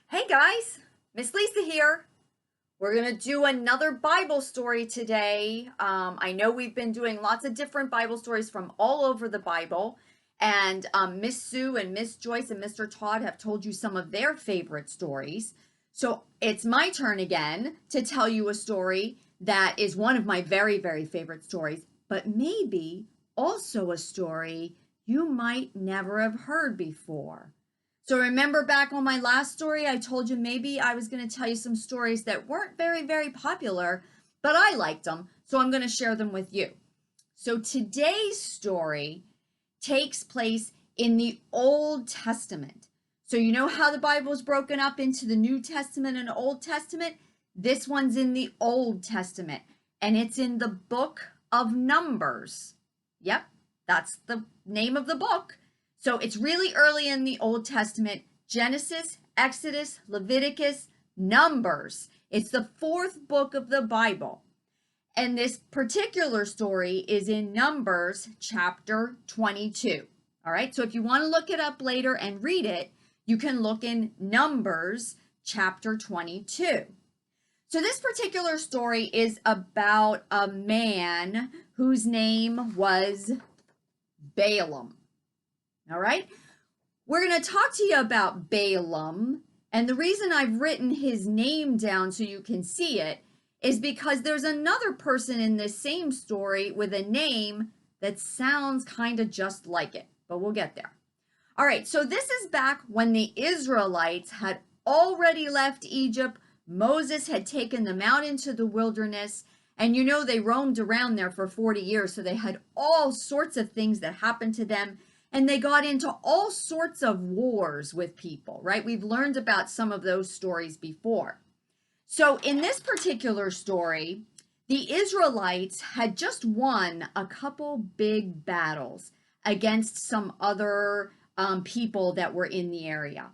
Hey guys, Miss Lisa here. We're going to do another Bible story today. I know we've been doing lots of different Bible stories from all over the Bible, and Miss Sue and Miss Joyce and Mr. Todd have told you some of their favorite stories. So it's my turn again to tell you a story that is one of my very, very favorite stories, but maybe also a story you might never have heard before. So remember back on my last story, I told you maybe I was going to tell you some stories that weren't very, very popular, but I liked them. So I'm going to share them with you. So today's story takes place in the Old Testament. So you know how the Bible is broken up into the New Testament and Old Testament? This one's in the Old Testament, and it's in the book of Numbers. Yep, that's the name of the book. So it's really early in the Old Testament: Genesis, Exodus, Leviticus, Numbers. It's the fourth book of the Bible. And this particular story is in Numbers chapter 22. All right, so if you want to look it up later and read it, you can look in Numbers chapter 22. So this particular story is about a man whose name was Balaam. All right, we're going to talk to you about Balaam, and the reason I've written his name down so you can see it is because there's another person in this same story with a name that sounds kind of just like it, but we'll get there. All right, so this is back when the Israelites had already left Egypt. Moses had taken them out into the wilderness, and you know they roamed around there for 40 years, so they had all sorts of things that happened to them. And they got into all sorts of wars with people, right? We've learned about some of those stories before. So in this particular story, the Israelites had just won a couple big battles against some other people that were in the area.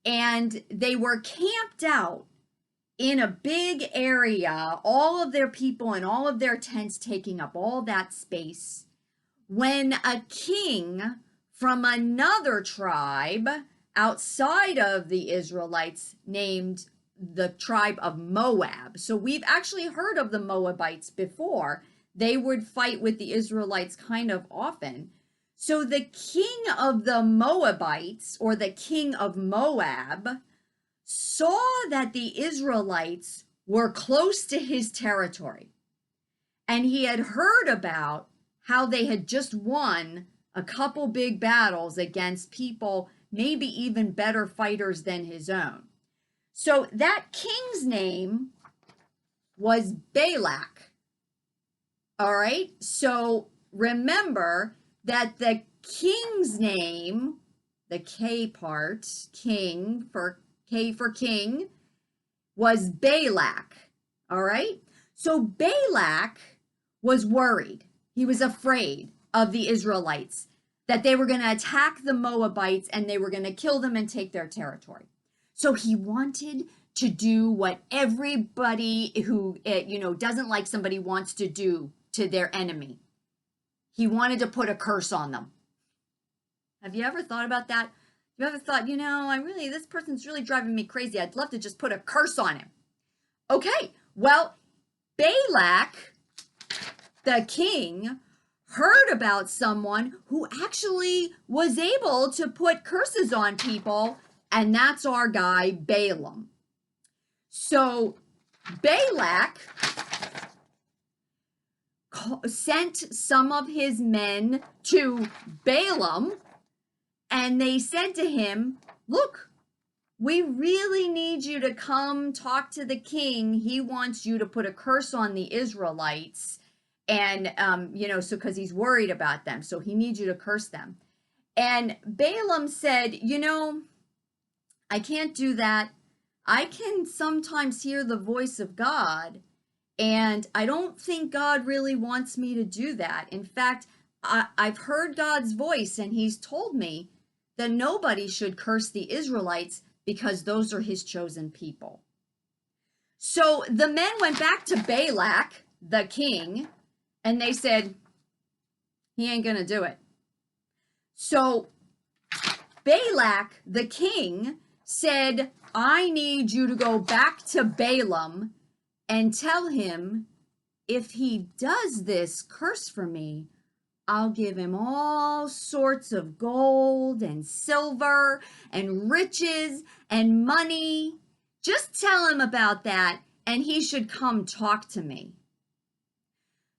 And they were camped out in a big area, all of their people and all of their tents taking up all that space, when a king from another tribe outside of the Israelites, named the tribe of Moab. So we've actually heard of the Moabites before. They would fight with the Israelites kind of often. So the king of the Moabites, or the king of Moab, saw that the Israelites were close to his territory. And he had heard about how they had just won a couple big battles against people, maybe even better fighters than his own. So that king's name was Balak. All right, so remember that the king's name, the K part, king, for K for king, was Balak. All right, so Balak was worried. He was afraid of the Israelites, that they were going to attack the Moabites and they were going to kill them and take their territory. So he wanted to do what everybody who, doesn't like somebody wants to do to their enemy. He wanted to put a curse on them. Have you ever thought about that? You ever thought, this person's really driving me crazy. I'd love to just put a curse on him. Okay, well, Balak, the king, heard about someone who actually was able to put curses on people, and that's our guy Balaam. So Balak sent some of his men to Balaam, and they said to him, look, we really need you to come talk to the king. He wants you to put a curse on the Israelites. And, so because he's worried about them, so he needs you to curse them. And Balaam said, I can't do that. I can sometimes hear the voice of God, and I don't think God really wants me to do that. In fact, I've heard God's voice, and he's told me that nobody should curse the Israelites because those are his chosen people. So the men went back to Balak, the king, and they said, he ain't going to do it. So Balak, the king, said, I need you to go back to Balaam and tell him if he does this curse for me, I'll give him all sorts of gold and silver and riches and money. Just tell him about that, and he should come talk to me.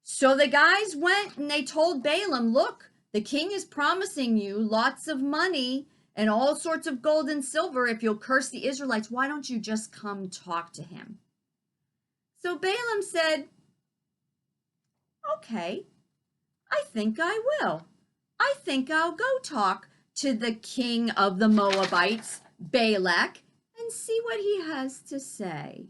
So the guys went and they told Balaam, look, the king is promising you lots of money and all sorts of gold and silver if you'll curse the Israelites. Why don't you just come talk to him? So Balaam said, okay, I think I will. I think I'll go talk to the king of the Moabites, Balak, and see what he has to say.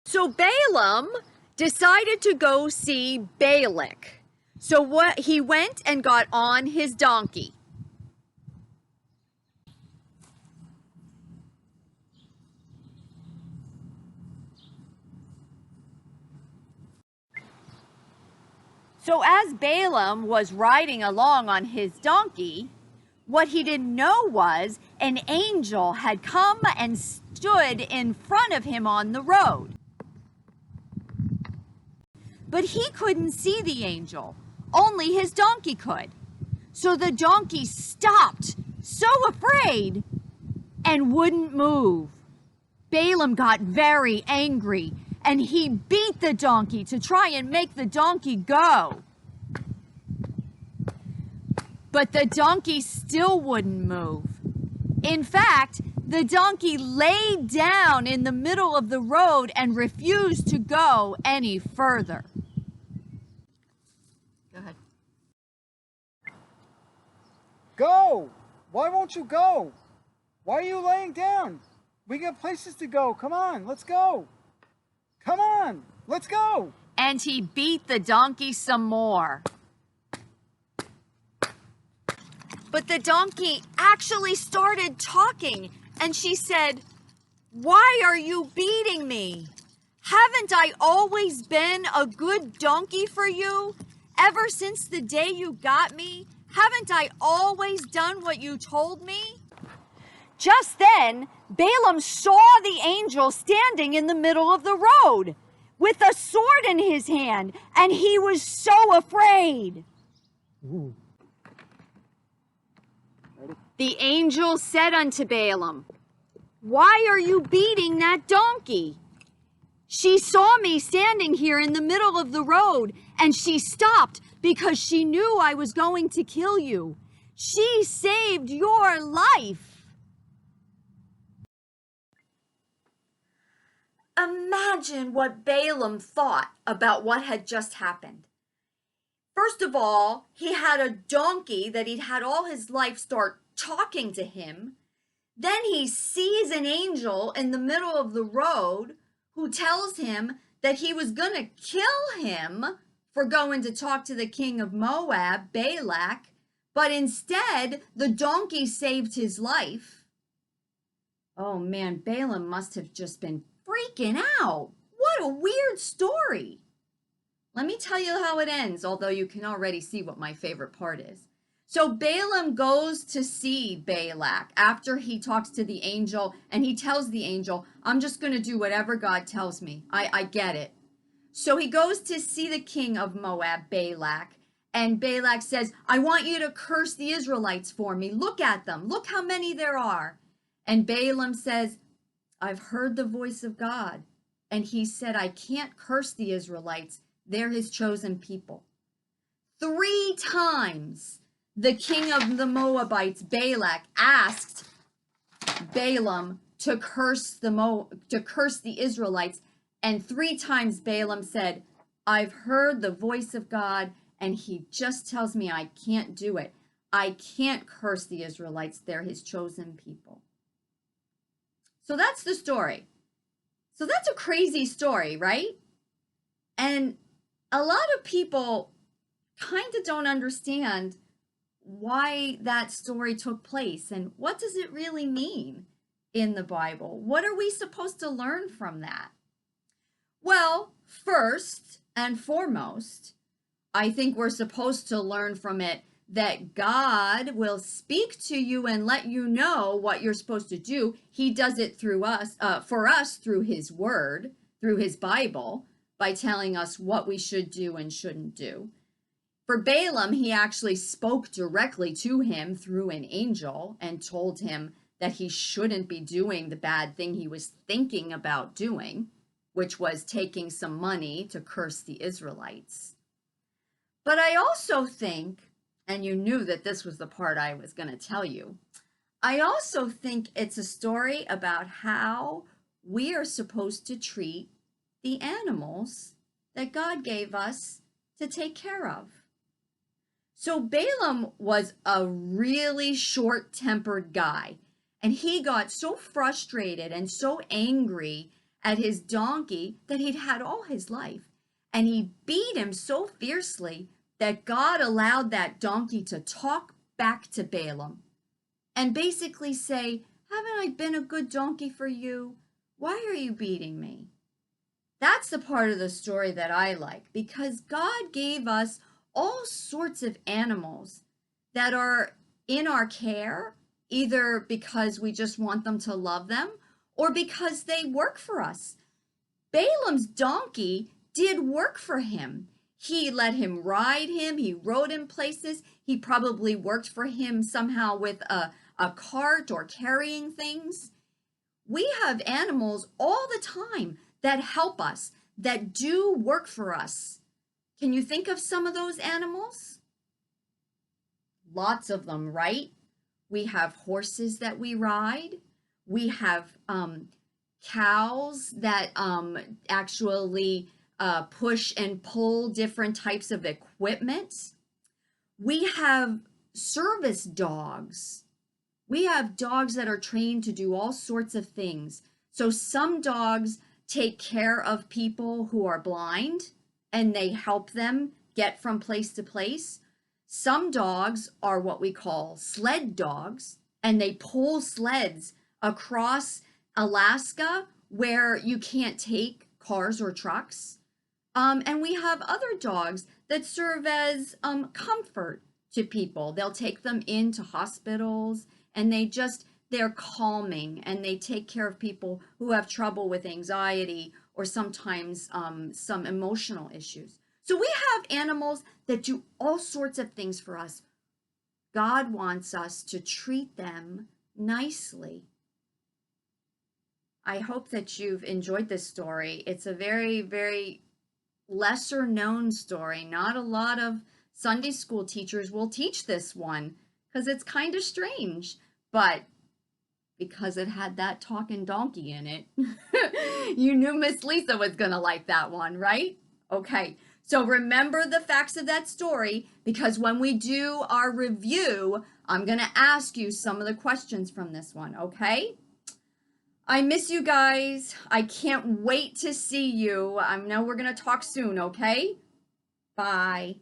So Balaam decided to go see Balak. So he went and got on his donkey. So as Balaam was riding along on his donkey, what he didn't know was an angel had come and stood in front of him on the road. But he couldn't see the angel, only his donkey could. So the donkey stopped, so afraid, and wouldn't move. Balaam got very angry, and he beat the donkey to try and make the donkey go. But the donkey still wouldn't move. In fact, the donkey laid down in the middle of the road and refused to go any further. Go ahead. Go! Why won't you go? Why are you laying down? We got places to go. Come on, let's go. Come on, let's go. And he beat the donkey some more. But the donkey actually started talking, and she said, "Why are you beating me? Haven't I always been a good donkey for you? Ever since the day you got me, haven't I always done what you told me?" Just then, Balaam saw the angel standing in the middle of the road with a sword in his hand, and he was so afraid. Ooh. The angel said unto Balaam, "Why are you beating that donkey? She saw me standing here in the middle of the road, and she stopped because she knew I was going to kill you. She saved your life." Imagine what Balaam thought about what had just happened. First of all, he had a donkey that he'd had all his life start talking to him. Then he sees an angel in the middle of the road who tells him that he was going to kill him for going to talk to the king of Moab, Balak, but instead the donkey saved his life. Oh man, Balaam must have just been freaking out. What a weird story. Let me tell you how it ends, although you can already see what my favorite part is. So Balaam goes to see Balak after he talks to the angel, and he tells the angel, "I'm just going to do whatever God tells me. I get it." So he goes to see the king of Moab, Balak, and Balak says, "I want you to curse the Israelites for me. Look at them. Look how many there are." And Balaam says, "I've heard the voice of God, and he said I can't curse the Israelites. They're his chosen people." 3 times the king of the Moabites, Balak, asked Balaam to curse the Israelites, and 3 times Balaam said, "I've heard the voice of God, and he just tells me I can't do it. I can't curse the Israelites. They're his chosen people." So that's the story. So that's a crazy story, right? And a lot of people kind of don't understand why that story took place and what does it really mean in the Bible? What are we supposed to learn from that? Well, first and foremost, I think we're supposed to learn from it that God will speak to you and let you know what you're supposed to do. He does it through us, for us, through his word, through his Bible, by telling us what we should do and shouldn't do. For Balaam, he actually spoke directly to him through an angel and told him that he shouldn't be doing the bad thing he was thinking about doing, which was taking some money to curse the Israelites. But I also think, and you knew that this was the part I was going to tell you, I also think it's a story about how we are supposed to treat the animals that God gave us to take care of. So Balaam was a really short-tempered guy, and he got so frustrated and so angry at his donkey that he'd had all his life. And he beat him so fiercely that God allowed that donkey to talk back to Balaam and basically say, haven't I been a good donkey for you? Why are you beating me? That's the part of the story that I like, because God gave us all sorts of animals that are in our care, either because we just want them to love them or because they work for us. Balaam's donkey did work for him. He let him ride him. He rode him places. He probably worked for him somehow with a cart or carrying things. We have animals all the time that help us, that do work for us. Can you think of some of those animals? Lots of them, right? We have horses that we ride. We have cows that actually push and pull different types of equipment. We have service dogs. We have dogs that are trained to do all sorts of things. So some dogs take care of people who are blind and they help them get from place to place. Some dogs are what we call sled dogs, and they pull sleds across Alaska where you can't take cars or trucks. And we have other dogs that serve as comfort to people. They'll take them into hospitals, and they're calming, and they take care of people who have trouble with anxiety or sometimes some emotional issues. So we have animals that do all sorts of things for us. God wants us to treat them nicely. I hope that you've enjoyed this story. It's a very, very lesser known story. Not a lot of Sunday school teachers will teach this one because it's kind of strange, but because it had that talking donkey in it, you knew Miss Lisa was going to like that one, right? Okay, so remember the facts of that story, because when we do our review, I'm going to ask you some of the questions from this one, okay? I miss you guys. I can't wait to see you. I know we're going to talk soon, okay? Bye.